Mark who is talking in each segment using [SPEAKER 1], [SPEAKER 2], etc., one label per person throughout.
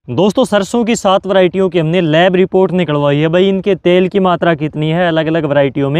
[SPEAKER 1] दोस्तों सरसों की 7 वैरायटियों की हमने लैब रिपोर्ट निकलवाई है। भाई इनके तेल की मात्रा कितनी है, अलग अलग वैरायटियों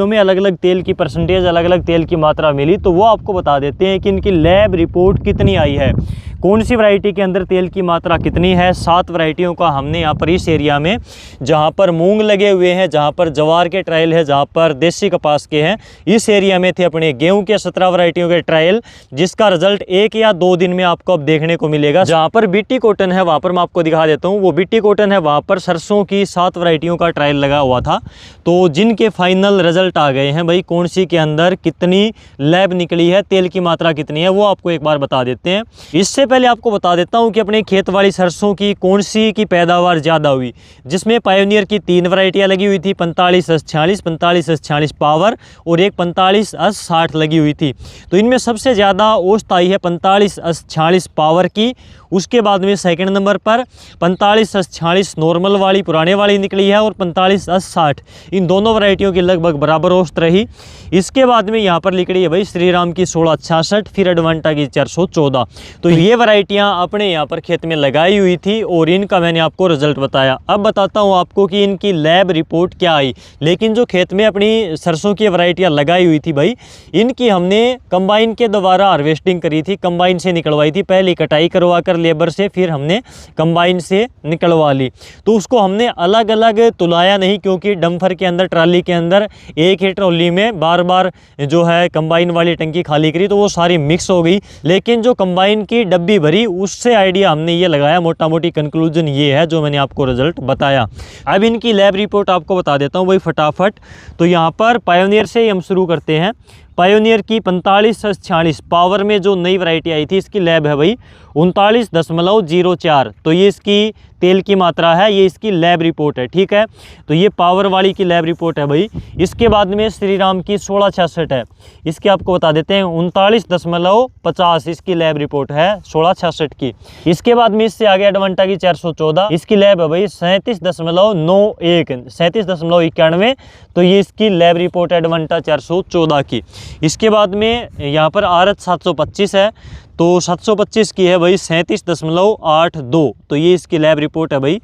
[SPEAKER 1] में अलग अलग तेल की परसेंटेज, अलग अलग तेल की मात्रा मिली, तो वो आपको बता देते हैं कि इनकी लैब रिपोर्ट कितनी आई है, कौन सी वैरायटी के अंदर तेल की मात्रा कितनी है। 7 वैरायटियों का हमने यहाँ पर इस एरिया में, जहाँ पर मूंग लगे हुए हैं, जहाँ पर जवार के ट्रायल है, जहाँ पर देसी कपास के हैं, इस एरिया में थे अपने गेहूं के 17 वैरायटियों के ट्रायल, जिसका रिजल्ट 1 या 2 दिन में आपको अब देखने को मिलेगा। जहाँ पर बीटी कॉटन है वहाँ पर मैं आपको दिखा देता हूँ, वो बीटी कॉटन है, वहाँ पर सरसों की 7 वैरायटियों का ट्रायल लगा हुआ था। तो जिनके फाइनल रिजल्ट आ गए हैं, भाई कौन सी के अंदर कितनी लैब निकली है, तेल की मात्रा कितनी है, वो आपको एक बार बता देते हैं। इससे पहले आपको बता देता हूं कि अपने खेत वाली सरसों की कौन सी की पैदावार ज़्यादा हुई, जिसमें पायोनियर की 3 वैरायटियाँ लगी हुई थी, 45/46, 45/46 पावर और एक 45/60 लगी हुई थी। तो इनमें सबसे ज़्यादा औसत आई है 45/46 पावर की। उसके बाद में सेकंड नंबर पर 45/46 नॉर्मल वाली पुराने वाली निकली है और 45/60 इन दोनों वैरायटियों की लगभग बराबर औसत रही। इसके बाद में यहाँ पर निकली है भाई श्री राम की 1666, फिर एडवांटा की 414। तो ये वैरायटियाँ अपने यहाँ पर खेत में लगाई हुई थी और इनका मैंने आपको रिजल्ट बताया। अब बताता हूँ आपको कि इनकी लैब रिपोर्ट क्या आई। लेकिन जो खेत में अपनी सरसों की वैरायटियाँ लगाई हुई थी भाई, इनकी हमने कंबाइन के द्वारा हार्वेस्टिंग करी थी, कंबाइन से निकलवाई थी। पहले कटाई करवा कर लेबर से, फिर हमने कंबाइन से निकलवा ली। तो उसको हमने अलग अलग तुलाया नहीं, क्योंकि डंपर के अंदर, ट्राली के अंदर एक ही ट्रॉली में बार बार जो है कंबाइन वाली टंकी खाली करी, तो वो सारी मिक्स हो गई। लेकिन जो कंबाइन की डब्बी भरी, उससे आइडिया हमने ये लगाया। मोटा मोटी कंक्लूजन ये है जो मैंने आपको रिजल्ट बताया। अब इनकी लैब रिपोर्ट आपको बता देता हूँ भाई फटाफट। तो यहाँ पर पायोनियर से ही हम शुरू करते हैं। पायोनियर की 45/46 पावर में जो नई वैरायटी आई थी, इसकी लैब है भाई 39.04। तो ये इसकी तेल की मात्रा है, ये इसकी लैब रिपोर्ट है, ठीक है। तो ये पावर वाली की लैब रिपोर्ट है भाई। इसके बाद में श्री राम की 1666 है, इसकी आपको बता देते हैं 39.50 इसकी लैब रिपोर्ट है 1666 की। इसके बाद में इससे आगे एडवांटा की 414, इसकी लैब है भाई 37.91, 37.91। तो ये इसकी लैब रिपोर्ट है एडवांटा 414 की। इसके बाद में यहाँ पर आरत 725 है, तो 725 की है भाई 37.82। तो ये इसकी लैब रिपोर्ट है भाई।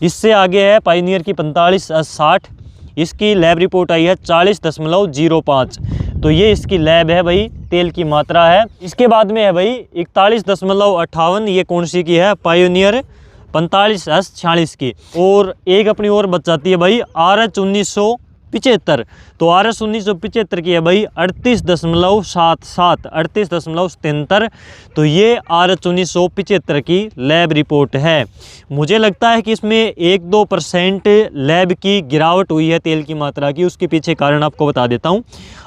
[SPEAKER 1] इससे आगे है पायनियर की 45/60, इसकी लैब रिपोर्ट आई है 40.05। तो ये इसकी लैब है भाई, तेल की मात्रा है। इसके बाद में है भाई 41.58, ये कौन सी की है, पायोनियर 45/46 की। और एक अपनी और बच जाती है भाई RH 1975। तो RS 1975 की है भाई 38.77, 38.73। तो ये RS 1975 की लैब रिपोर्ट है। मुझे लगता है कि इसमें 1-2% लैब की गिरावट हुई है तेल की मात्रा की। उसके पीछे कारण आपको बता देता हूँ।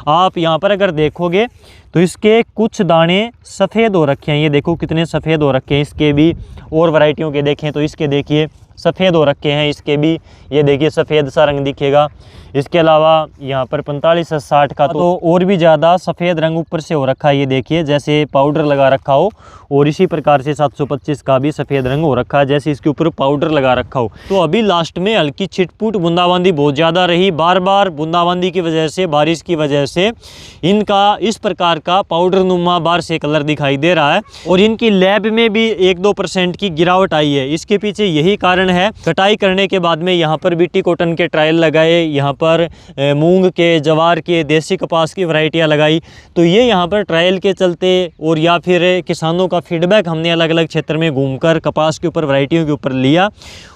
[SPEAKER 1] आप यहाँ पर अगर देखोगे तो इसके कुछ दाने सफ़ेद हो रखे हैं, ये देखो कितने सफ़ेद हो रखे हैं। इसके भी और वैरायटियों के देखें तो इसके देखिए सफ़ेद हो रखे हैं, इसके भी ये देखिए सफ़ेद सा रंग दिखेगा। इसके अलावा यहाँ पर 45/60 का तो और भी ज़्यादा सफ़ेद रंग ऊपर से हो रखा है, ये देखिए जैसे पाउडर लगा रखा हो। और इसी प्रकार से 725 का भी सफ़ेद रंग हो रखा है, जैसे इसके ऊपर पाउडर लगा रखा हो। तो अभी लास्ट में हल्की छिटपुट बूंदाबांदी बहुत ज़्यादा रही, बार बार बूंदाबांदी की वजह से, बारिश की वजह से इनका इस प्रकार का पाउडर नुमा बार से कलर दिखाई दे रहा है। और इनकी लैब में भी 1-2% की गिरावट आई है। इसके पीछे यही कारण है। कटाई करने के बाद में यहाँ पर बीटी कॉटन के ट्रायल लगाए, यहाँ पर मूंग के, जवार के, देसी कपास की वैरायटियाँ लगाई। तो ये यहाँ पर ट्रायल के चलते और या फिर किसानों का फीडबैक हमने अलग अलग क्षेत्र में घूमकर कपास के ऊपर, वैरायटियों के ऊपर लिया,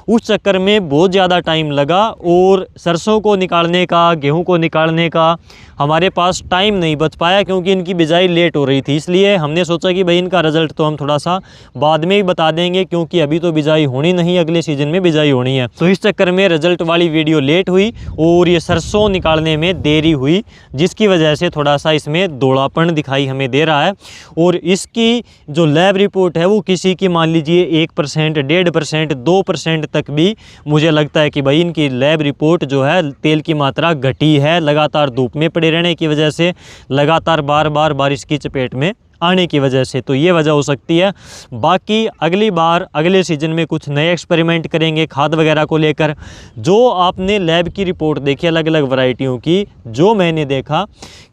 [SPEAKER 1] उस चक्कर में बहुत ज़्यादा टाइम लगा। और सरसों को निकालने का, गेहूं को निकालने का हमारे पास टाइम नहीं बच पाया, क्योंकि इनकी बिजाई लेट हो रही थी। इसलिए हमने सोचा कि भाई इनका रिजल्ट तो हम थोड़ा सा बाद में ही बता देंगे, क्योंकि अभी तो बिजाई होनी नहीं, अगले सीजन में बिजाई होनी है। तो इस चक्कर में रिजल्ट वाली वीडियो लेट हुई और ये सरसों निकालने में देरी हुई, जिसकी वजह से थोड़ा सा इसमें दोड़ापन दिखाई हमें दे रहा है। और इसकी जो लैब रिपोर्ट है वो किसी की मान लीजिए 1%, 1.5%, 2% तक भी मुझे लगता है कि भाई इनकी लैब रिपोर्ट जो है तेल की मात्रा घटी है, लगातार धूप में पड़े रहने की वजह से, लगातार बार बार बारिश की चपेट में आने की वजह से, तो ये वजह हो सकती है। बाकी अगली बार अगले सीजन में कुछ नए एक्सपेरिमेंट करेंगे खाद वगैरह को लेकर। जो आपने लैब की रिपोर्ट देखी अलग अलग वैरायटियों की, जो मैंने देखा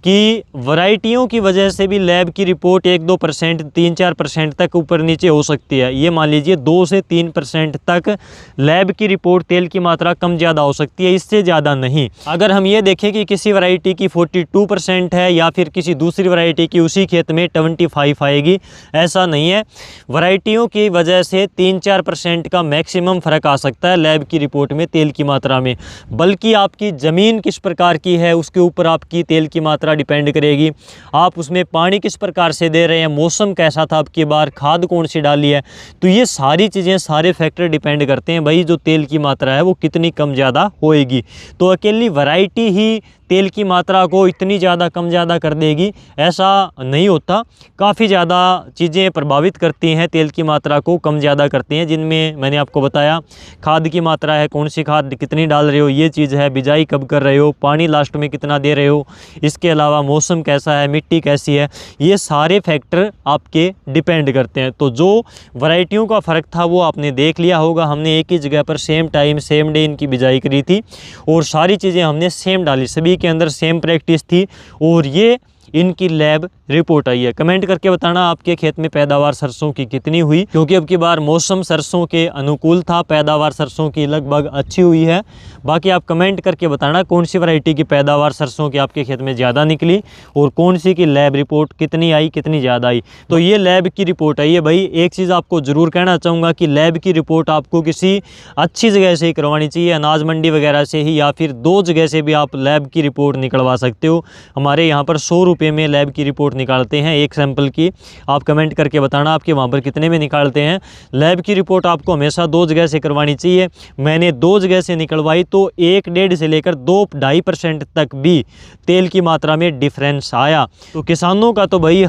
[SPEAKER 1] कि वैरायटियों की वजह से भी लैब की रिपोर्ट 1-2%, 3-4% तक ऊपर नीचे हो सकती है। ये मान लीजिए 2 से 3% तक लैब की रिपोर्ट तेल की मात्रा कम ज़्यादा हो सकती है, इससे ज़्यादा नहीं। अगर हम ये देखें कि किसी वैरायटी की 42% है या फिर किसी दूसरी वैरायटी की उसी खेत में 25 आएगी, ऐसा नहीं है। वैरायटियों की वजह से 3-4% का मैक्सिमम फ़र्क आ सकता है लैब की रिपोर्ट में तेल की मात्रा में। बल्कि आपकी ज़मीन किस प्रकार की है उसके ऊपर आपकी तेल की मात्रा डिपेंड करेगी। आप उसमें पानी किस प्रकार से दे रहे हैं, मौसम कैसा था आपकी बार, खाद कौन सी डाली है, तो ये सारी चीज़ें, सारे फैक्टर डिपेंड करते हैं भाई जो तेल की मात्रा है वो कितनी कम ज़्यादा होएगी। तो अकेली वैरायटी ही तेल की मात्रा को इतनी ज़्यादा कम ज़्यादा कर देगी, ऐसा नहीं होता। काफ़ी ज़्यादा चीज़ें प्रभावित करती हैं तेल की मात्रा को कम ज़्यादा करती हैं, जिनमें मैंने आपको बताया खाद की मात्रा है, कौन सी खाद कितनी डाल रहे हो, ये चीज़ है, बिजाई कब कर रहे हो, पानी लास्ट में कितना दे रहे हो, इसके अलावा मौसम कैसा है, मिट्टी कैसी है, ये सारे फैक्टर आपके डिपेंड करते हैं। तो जो वैरायटियों का फ़र्क था वो आपने देख लिया होगा। हमने एक ही जगह पर सेम टाइम सेम डे इनकी बिजाई करी थी और सारी चीज़ें हमने सेम डाली, सभी के अंदर सेम प्रैक्टिस थी और ये इनकी लैब रिपोर्ट आई है। कमेंट करके बताना आपके खेत में पैदावार सरसों की कितनी हुई, क्योंकि अब की बार मौसम सरसों के अनुकूल था, पैदावार सरसों की लगभग अच्छी हुई है। बाकी आप कमेंट करके बताना कौन सी वैरायटी की पैदावार सरसों की आपके खेत में ज़्यादा निकली और कौन सी की लैब रिपोर्ट कितनी आई, कितनी ज़्यादा आई। तो ये लैब की रिपोर्ट आई है भाई। एक चीज़ आपको ज़रूर कहना चाहूँगा कि लैब की रिपोर्ट आपको किसी अच्छी जगह से ही करवानी चाहिए, अनाज मंडी वगैरह से ही, या फिर 2 जगह से भी आप लैब की रिपोर्ट निकलवा सकते हो। हमारे यहाँ पर 100 रुपये में लैब की रिपोर्ट निकालते हैं एक सैंपल की। आप कमेंट करके बताना आपके वहाँ पर कितने में निकालते हैं। लैब की रिपोर्ट आपको हमेशा 2 जगह से करवानी चाहिए। मैंने 2 जगह से निकलवाई तो 1-1.5 से लेकर 2-2.5% तक भी तेल की मात्रा में डिफरेंस आया। तो किसानों का तो भाई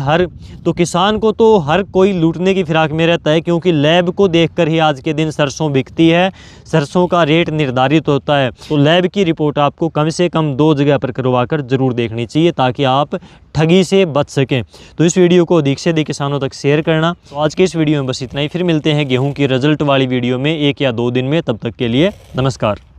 [SPEAKER 1] किसान को तो हर कोई लूटने की फिराक में रहता है, क्योंकि लैब को देखकर ही आज के दिन सरसों बिकती है, सरसों का रेट निर्धारित होता है। तो लैब की रिपोर्ट आपको कम से कम 2 जगह पर करवाकर जरूर देखनी चाहिए ताकि आप ठगी से बच सकें। तो इस वीडियो को अधिक से अधिक किसानों तक शेयर करना। तो आज के इस वीडियो में बस इतना ही, फिर मिलते हैं गेहूं की रिजल्ट वाली वीडियो में 1 या 2 दिन में। तब तक के लिए नमस्कार।